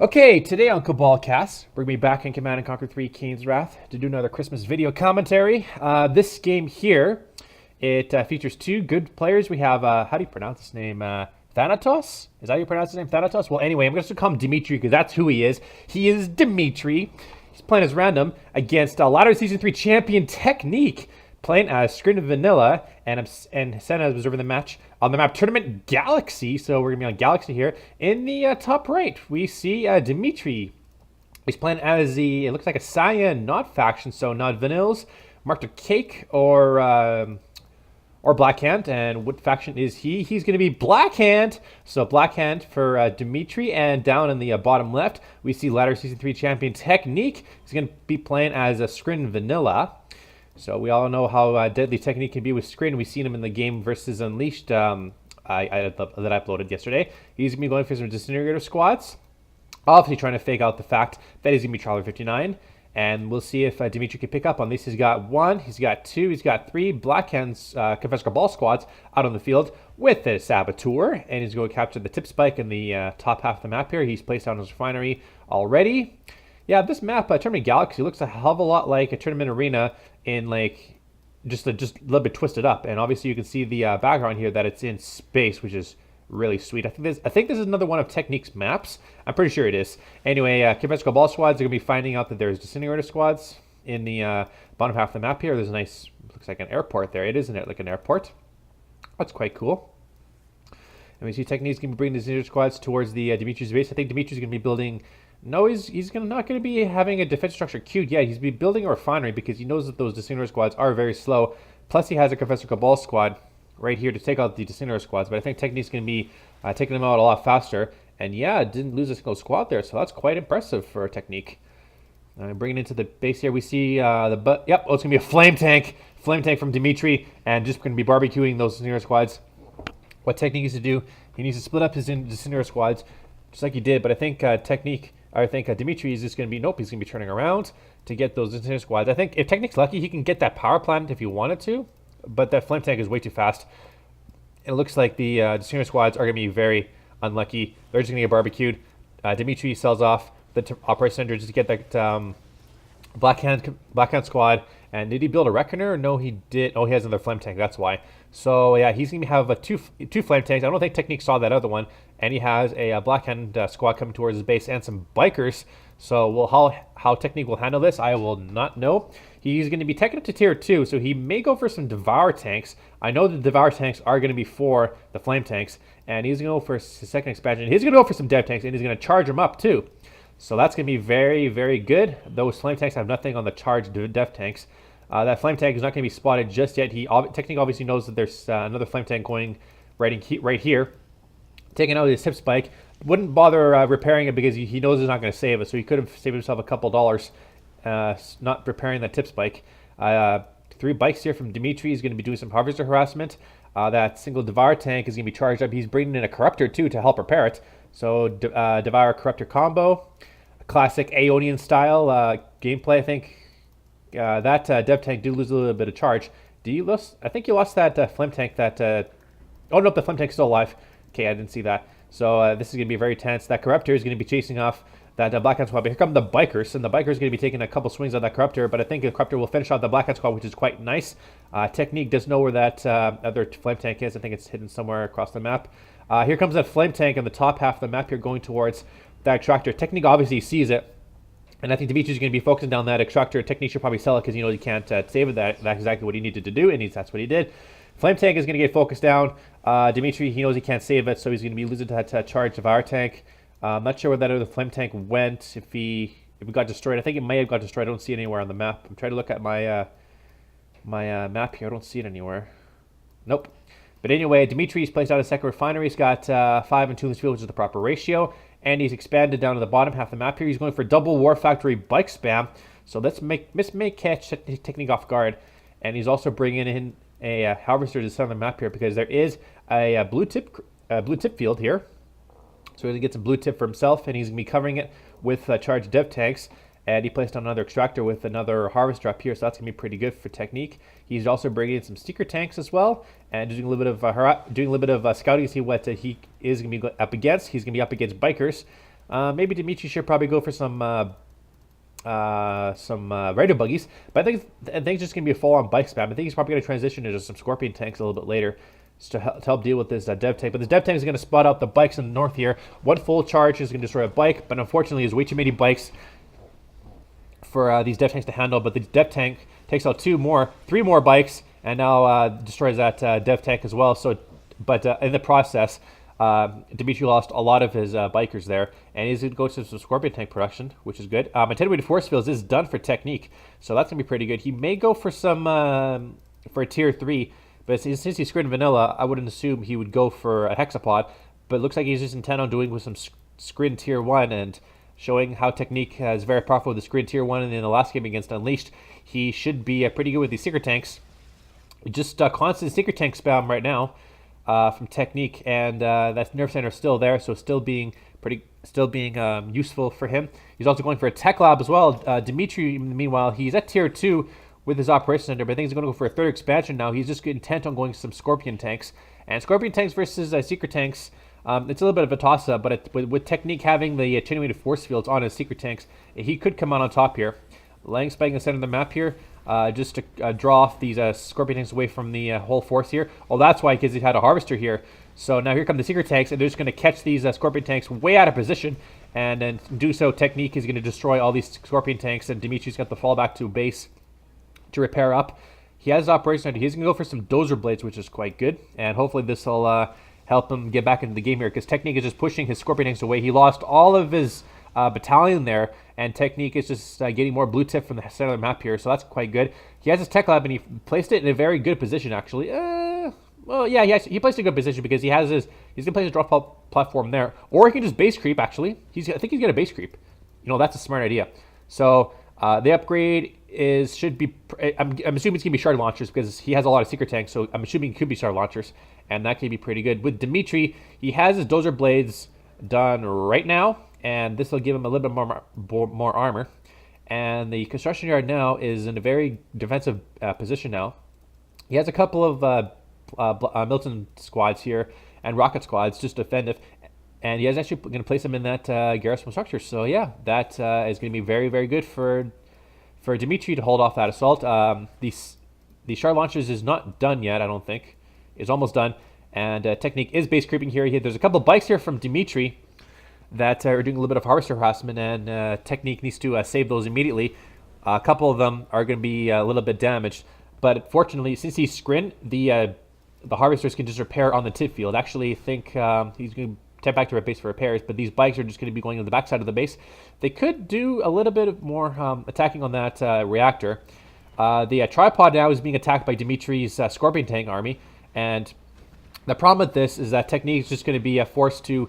Okay, today on Cabal Cast, we're going to be back in Command & Conquer 3 Kane's Wrath to do another Christmas video commentary. This game here, it features two good players. We have, how do you pronounce his name? Thanatos? Is that how you pronounce his name? Thanatos? Well, anyway, I'm just going to call him Dimitri because that's who he is. He is Dimitri. He's playing as random against Ladder Season 3 champion Technique, playing as Screen of Vanilla, and Senna is observing the match on the map Tournament Galaxy. So we're going to be on Galaxy here. In the top right, we see Dimitri. He's playing as it looks like a Cyan, not faction, so not Vanillas, marked a cake or Blackhand. And what faction is he? He's going to be Blackhand. So Blackhand for Dimitri. And down in the bottom left, we see Ladder Season 3 champion Technique. He's going to be playing as a Scrin Vanilla. So we all know how deadly Technique can be with Scrin. We've seen him in the game versus Unleashed that I uploaded yesterday. He's going to be going for some Disintegrator squads. Obviously trying to fake out the fact that he's going to be Traveler 59. And we'll see if Dimitri can pick up on this. He's got 1, he's got 2, he's got 3 Blackhand's Confessor Cabal squads out on the field with the Saboteur. And he's going to capture the tip spike in the top half of the map here. He's placed down his refinery already. Yeah, this map, Tournament Galaxy, looks a hell of a lot like a Tournament Arena in like just a little bit twisted up. And obviously you can see the background here that it's in space, which is really sweet. I think this is another one of Technique's maps. I'm pretty sure it is. Anyway, Confessor Cabal squads are going to be finding out that there's Disintegrator squads in the bottom half of the map here. There's a nice, looks like an airport there. It is, isn't it? Like an airport. That's quite cool. And we see Technique's going to be bringing the Disintegrator squads towards the Dimitri's base. I think Dimitri's going to be building... No, he's not going to be having a defense structure queued yet. He's be building a refinery because he knows that those Disintegrator squads are very slow. Plus, he has a Confessor Cabal squad right here to take out the Disintegrator squads. But I think Technique's going to be taking them out a lot faster. And yeah, didn't lose a single squad there, so that's quite impressive for Technique. Bringing into the base here, we see it's going to be a flame tank from Dimitri, and just going to be barbecuing those Disintegrator squads. What Technique needs to do, he needs to split up his Disintegrator squads, just like he did. But I think Dimitri is just going to be, nope, he's going to be turning around to get those Disintegrator squads. I think if Technique's lucky, he can get that power plant if he wanted to, but that flame tank is way too fast. It looks like the Disintegrator squads are going to be very unlucky. They're just going to get barbecued. Dimitri sells off the Operation Center just to get that Blackhand squad. And did he build a Reckoner? No, he did. Oh, he has another flame tank. That's why. So yeah, he's going to have two flame tanks. I don't think Technique saw that other one. And he has a Blackhand squad coming towards his base and some bikers. So how Technique will handle this, I will not know. He's going to be taking it to tier 2, so he may go for some Devour tanks. I know the Devour tanks are going to be for the flame tanks, and he's going to go for his second expansion. He's going to go for some Dev tanks, and he's going to charge them up too. So that's going to be very, very good. Those flame tanks have nothing on the charged Dev tanks. That flame tank is not going to be spotted just yet. Technique obviously knows that there's another flame tank going right here, taking out his tip spike. Wouldn't bother repairing it because he knows it's not going to save it, so he could have saved himself a couple dollars not repairing that tip spike. 3 bikes here from Dimitri. He's going to be doing some harvester harassment. That single Devour tank is going to be charged up. He's bringing in a Corruptor too to help repair it. So Devour Corruptor combo, a classic Aeonian style gameplay. I think that Dev tank did lose a little bit of charge. I think you lost that flame tank. Oh no, the flame tank's still alive. Okay, I didn't see that. So this is going to be very tense. That Corruptor is going to be chasing off that Blackhand squad. But here come the bikers, and the bikers are going to be taking a couple swings on that Corruptor. But I think the Corruptor will finish off the Blackhand squad, which is quite nice. Technique does know where that other flame tank is. I think it's hidden somewhere across the map. Here comes that flame tank in the top half of the map here going towards that extractor. Technique obviously sees it. And I think Dimitri's going to be focusing down that extractor. Technique should probably sell it because he can't save it. That's exactly what he needed to do, and that's what he did. Flame tank is going to get focused down. Dimitri, he knows he can't save it, so he's going to be losing that charge of our tank. I'm not sure where that other flame tank went, if it got destroyed. I think it may have got destroyed. I don't see it anywhere on the map. I'm trying to look at my map here. I don't see it anywhere. Nope. But anyway, Dimitri's placed out a second refinery. He's got 5 and 2 in this field, which is the proper ratio. And he's expanded down to the bottom half of the map here. He's going for double War Factory bike spam. So this may catch Technique off guard. And he's also bringing in a harvester to the center of the map here because there is a blue tip field here. So he's going to get some blue tip for himself, and he's going to be covering it with charged Dev tanks. And he placed on another extractor with another harvester up here, so that's going to be pretty good for Technique. He's also bringing in some Seeker tanks as well, and doing a little bit of scouting to see what he is going to be up against. He's going to be up against bikers. Maybe Dimitri should probably go for some radio buggies, but I think it's just gonna be a full-on bike spam. I think he's probably gonna transition into some Scorpion tanks a little bit later, just to help deal with this dev tank. But this dev tank is gonna spot out the bikes in the north here. One full charge is gonna destroy a bike, but unfortunately, there's way too many bikes for these dev tanks to handle. But the dev tank takes out three more bikes, and now destroys that dev tank as well. So, but in the process, Dimitri lost a lot of his bikers there, and he's going to go to some Scorpion tank production, which is good. Attenuated force fields is done for Technique, so that's going to be pretty good. He may go for some for a tier 3, but since he's Screen Vanilla, I wouldn't assume he would go for a Hexapod, but it looks like he's just intent on doing with some Screen tier 1 and showing how Technique is very powerful with the Screen tier 1, and in the last game against Unleashed, he should be pretty good with these secret tanks. Just constant secret tank spam right now. From Technique, and that nerve center is still there, so still being useful for him. He's also going for a tech lab as well. Dimitri, meanwhile, he's at tier 2 with his operation center, but I think he's going to go for a third expansion now. He's just intent on going some Scorpion tanks, and Scorpion tanks versus secret tanks. It's a little bit of a toss-up, but with Technique having the attenuated force fields on his secret tanks, he could come out on top here. Lang spike in the center of the map here. Just to draw off these Scorpion tanks away from the whole force here. Oh, that's why, because he had a Harvester here. So now here come the secret tanks, and they're just going to catch these Scorpion tanks way out of position, and then do so. Technique is going to destroy all these Scorpion tanks, and Dimitri's got the fallback to base to repair up. He has his operation center. He's going to go for some Dozer Blades, which is quite good, and hopefully this will help him get back into the game here, because Technique is just pushing his Scorpion tanks away. He lost all of his battalion there, and Technique is just getting more blue tip from the center of the map here, so that's quite good. He has his tech lab, and he placed it in a very good position, actually. Well, yeah, he placed it in a good position because he's gonna place his drop platform there, or he can just base creep. Actually, I think he's gonna base creep. That's a smart idea. So the upgrade should be. I'm assuming it's gonna be shard launchers because he has a lot of secret tanks, so I'm assuming it could be shard launchers, and that could be pretty good. With Dimitri, he has his Dozer Blades done right now, and this will give him a little bit more armor. And the construction yard now is in a very defensive position now. He has a couple of Milton squads here and rocket squads just defensive, and he is actually going to place them in that garrison structure. So yeah, that is going to be very, very good for Dimitri to hold off that assault. The shard launchers is not done yet, I don't think. It's almost done, and Technique is base creeping here. There's a couple of bikes here from Dimitri that are doing a little bit of harvester harassment, and Technique needs to save those immediately. A couple of them are going to be a little bit damaged, but fortunately, since he's Scrin, the harvesters can just repair on the tip field. Actually, I think he's going to tap back to our base for repairs, but these bikes are just going to be going to the backside of the base. They could do a little bit more attacking on that reactor. The tripod now is being attacked by Dimitri's Scorpion tank army, and the problem with this is that Technique is just going to be forced to.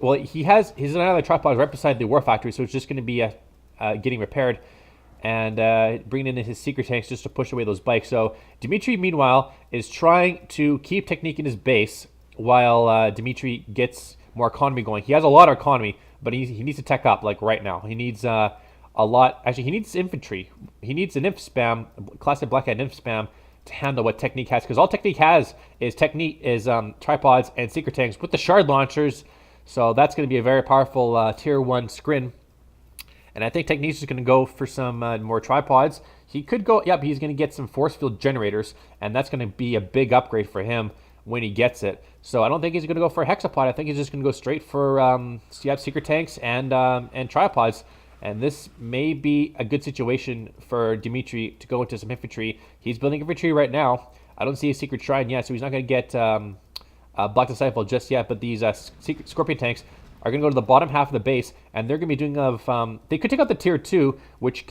Well, he's another tripod right beside the war factory, so it's just going to be getting repaired and bringing in his secret tanks just to push away those bikes. So Dimitri, meanwhile, is trying to keep Technique in his base while Dimitri gets more economy going. He has a lot of economy, but he needs to tech up like right now. He needs a lot. Actually, he needs infantry. He needs an inf spam, classic Black Hat inf spam, to handle what Technique has, because all Technique has is tripods and secret tanks with the shard launchers. So that's going to be a very powerful tier 1 scrin. And I think Technique's just going to go for some more tripods. He could go, yep, he's going to get some force field generators, and that's going to be a big upgrade for him when he gets it. So I don't think he's going to go for a hexapod. I think he's just going to go straight for secret tanks and tripods. And this may be a good situation for Dimitri to go into some infantry. He's building infantry right now. I don't see a secret shrine yet, so he's not going to get Black Disciple just yet. But these secret Scorpion tanks are going to go to the bottom half of the base, and they're going to be doing they could take out the tier 2, which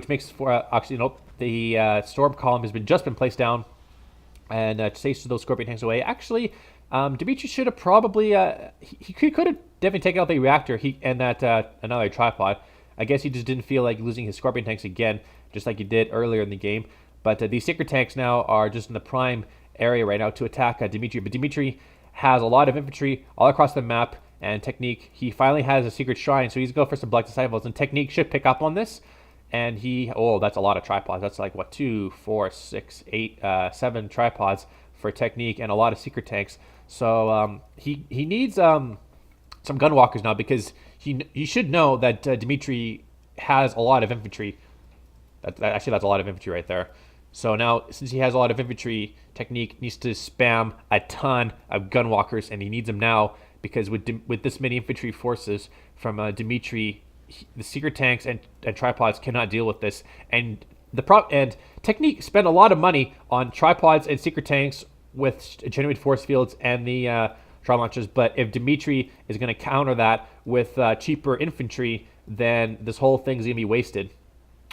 makes for actually nope. The storm column has just been placed down, and takes those Scorpion tanks away. Actually, Dimitri should have probably he could have definitely taken out the reactor and that another tripod. I guess he just didn't feel like losing his Scorpion tanks again, just like he did earlier in the game. But these secret tanks now are just in the prime area right now to attack Dimitri. But Dimitri has a lot of infantry all across the map, and Technique, he finally has a secret shrine, so he's going for some Black Disciples, and Technique should pick up on this. And that's a lot of tripods. That's like, what, 2, 4, 6, 8, 7 tripods for Technique, and a lot of secret tanks. So he needs some gunwalkers now, because you should know that Dimitry has a lot of infantry. Actually, that's a lot of infantry right there. So now, since he has a lot of infantry, Technique needs to spam a ton of gunwalkers, and he needs them now because with this many infantry forces from Dimitry, the secret tanks and tripods cannot deal with this. And Technique spent a lot of money on tripods and secret tanks with generated force fields and the trial launchers. But if Dimitry is going to counter that with cheaper infantry, then this whole thing's going to be wasted.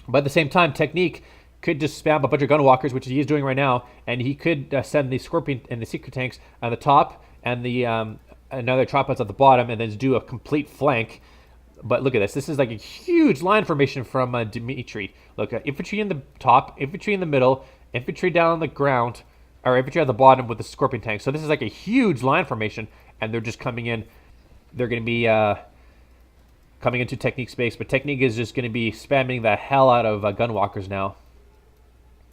But at the same time, Technique could just spam a bunch of gunwalkers, which he is doing right now, and he could send the Scorpion and the secret tanks on the top and the another tripods at the bottom, and then do a complete flank. But look at this. This is like a huge line formation from Dimitry. Look, infantry in the top, infantry in the middle, infantry down on the ground, or infantry at the bottom with the Scorpion tanks. So this is like a huge line formation, and they're just coming in. They're going to be coming into Technique space, but Technique is just going to be spamming the hell out of gunwalkers now.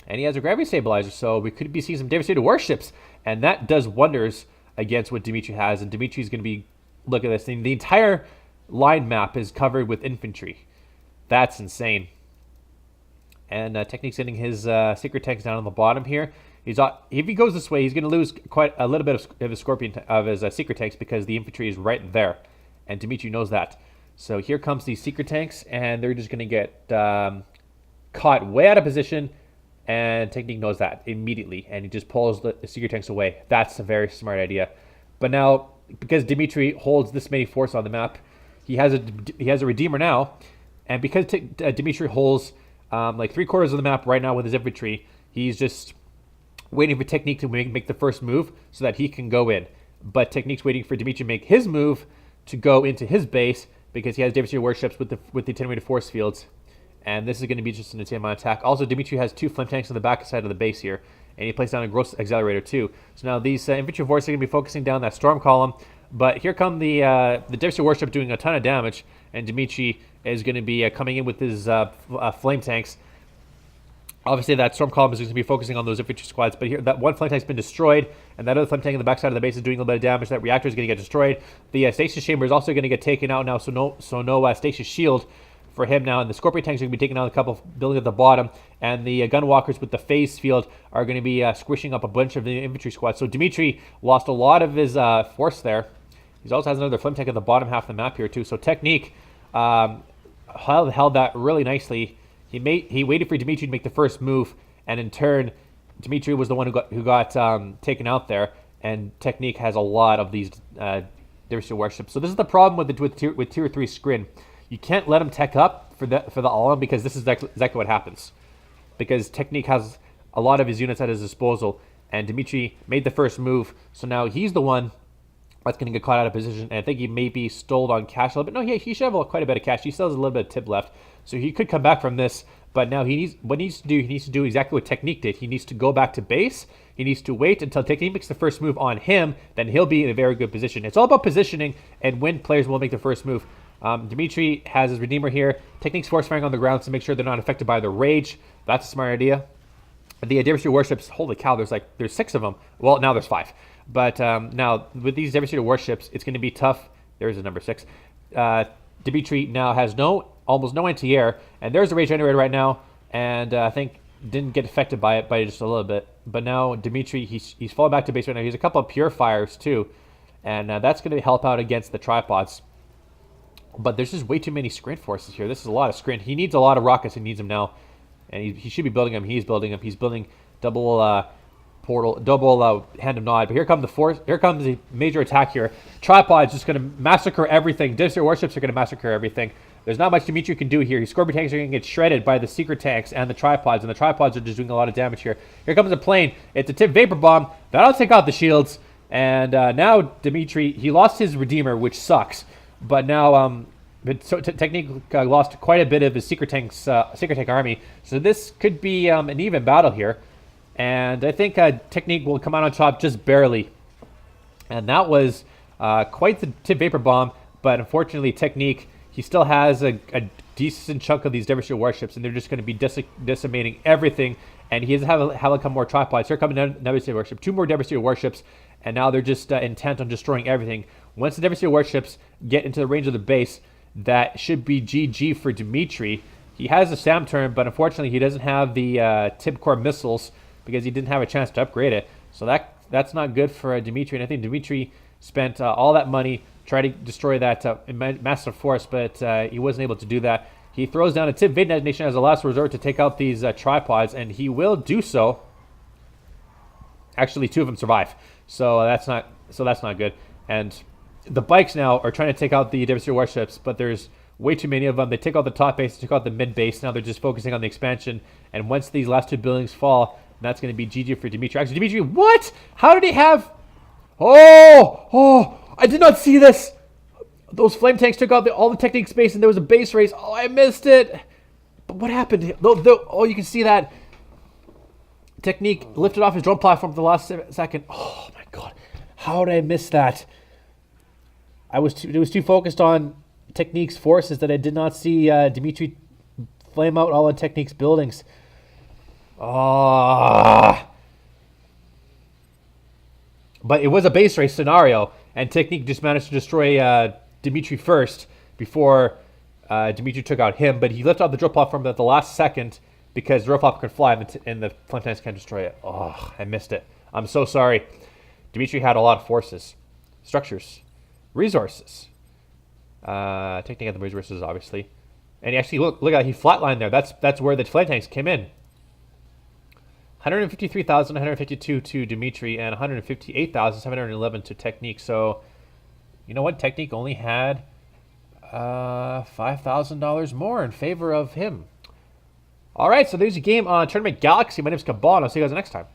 And he has a gravity stabilizer, so we could be seeing some devastated warships, and that does wonders against what Dimitry has. And Dimity's going to be, look at this thing, the entire line map is covered with infantry. That's insane. And Technique's sending his secret tanks down on the bottom here. If he goes this way, he's going to lose quite a little bit of his Scorpion of his secret tanks because the infantry is right there, and Dimitry knows that. So here comes these secret tanks, and they're just going to get caught way out of position. And Technique knows that immediately, and he just pulls the secret tanks away. That's a very smart idea. But now, because Dimitry holds this many force on the map, he has a Redeemer now, and because Dimitry holds like 3/4 of the map right now with his infantry, he's just waiting for Technique to make the first move so that he can go in. But Technique's waiting for Dimitry to make his move to go into his base because he has devastated warships with the attenuated force fields. And this is going to be just an attempt attack. Also, Dimitry has 2 flame tanks on the back side of the base here. And he placed down a gross accelerator too. So now these infantry forces are going to be focusing down that storm column. But here come the devastated warship doing a ton of damage. And Dimitry is going to be coming in with his flame tanks. Obviously, that storm column is going to be focusing on those infantry squads. But here, that one flame tank's been destroyed. And that other flame tank on the back side of the base is doing a little bit of damage. That reactor is going to get destroyed. The stasis chamber is also going to get taken out now. So no stasis shield for him now, and the Scorpion tanks are going to be taking out a couple of buildings at the bottom, and the gunwalkers with the phase field are going to be squishing up a bunch of the infantry squads. So Dimitry lost a lot of his force there. He also has another flame tank at the bottom half of the map here too. So Technique held that really nicely. He waited for Dimitry to make the first move, and in turn, Dimitry was the one who got taken out there. And Technique has a lot of these devastated warships. So this is the problem with tier 3 Skrin. You can't let him tech up for the all-in because this is exactly what happens. Because Technique has a lot of his units at his disposal, and Dimitry made the first move, so now he's the one that's going to get caught out of position. And I think he maybe stole on cash a little bit. No, he should have quite a bit of cash. He still has a little bit of tip left, so he could come back from this. But now he needs to do exactly what Technique did. He needs to go back to base. He needs to wait until Technique makes the first move on him. Then he'll be in a very good position. It's all about positioning and when players will make the first move. Dimitry has his Redeemer here. Technique's force firing on the ground to make sure they're not affected by the rage. That's a smart idea. The devastated warships, holy cow, there's 6 of them. Well, now there's 5. But now with these devastated warships, it's going to be tough. There's a number 6. Dimitry now has almost no anti-air, and there's a rage generator right now, and I think didn't get affected by it by just a little bit. But now Dimitry, he's falling back to base right now. He's a couple of purifiers too, and that's going to help out against the tripods. But there's just way too many Skrin forces here. This is a lot of Skrin. He needs a lot of rockets. He needs them now. And he should be building them. He's building them. He's building double portal, double hand of nod. But here comes the major attack here. Tripod's just going to massacre everything. Devastated warships are going to massacre everything. There's not much Dimitry can do here. His Scorpion tanks are going to get shredded by the secret tanks and the tripods. And the tripods are just doing a lot of damage here. Here comes a plane. It's a tip vapor bomb. That'll take out the shields. And now Dimitry, he lost his Redeemer, which sucks. But now, Technique lost quite a bit of his secret tank army, so this could be an even battle here. And I think Technique will come out on top just barely. And that was quite the tip vapor bomb. But unfortunately, Technique, he still has a decent chunk of these devastated warships, and they're just going to be decimating everything. And he doesn't have a couple more tripods. Here come another devastated warship, 2 more devastated warships, and now they're just intent on destroying everything. Once the devastated warships get into the range of the base, that should be GG for Dimitry. He has a SAM turn, but unfortunately he doesn't have the Tib Core missiles because he didn't have a chance to upgrade it. So that's not good for Dimitry. And I think Dimitry spent all that money trying to destroy that massive force, but he wasn't able to do that. He throws down a Tib Vade Detonation as a last resort to take out these tripods, and he will do so. Actually, 2 of them survive, so that's not good. And the bikes now are trying to take out the devastator warships, but there's way too many of them. They take out the top base, they took out the mid base. Now they're just focusing on the expansion. And once these last 2 buildings fall, that's going to be GG for Dimitry. Actually, Dimitry, what? How did he have? Oh! I did not see this. Those flame tanks took out all the technique space, and there was a base race. Oh, I missed it. But what happened? Oh, you can see that. Technique lifted off his drone platform for the last second. Oh my god, how did I miss that? It was too focused on Technique's forces that I did not see Dimitry flame out all of Technique's buildings. But it was a base race scenario, and Technique just managed to destroy Dimitry first before Dimitry took out him. But he lifted off the drill platform at the last second, because the drill platform could fly and the flame tanks can't destroy it. Oh, I missed it. I'm so sorry. Dimitry had a lot of forces, structures, resources. Technique had the resources, obviously. And he actually, look at, he flatlined there. That's where the flame tanks came in. 153,152 to Dimitry and 158,711 to Technique. So, you know what? Technique only had $5,000 more in favor of him. All right, so there's a game on Tournament Galaxy. My name is Cabal, and I'll see you guys next time.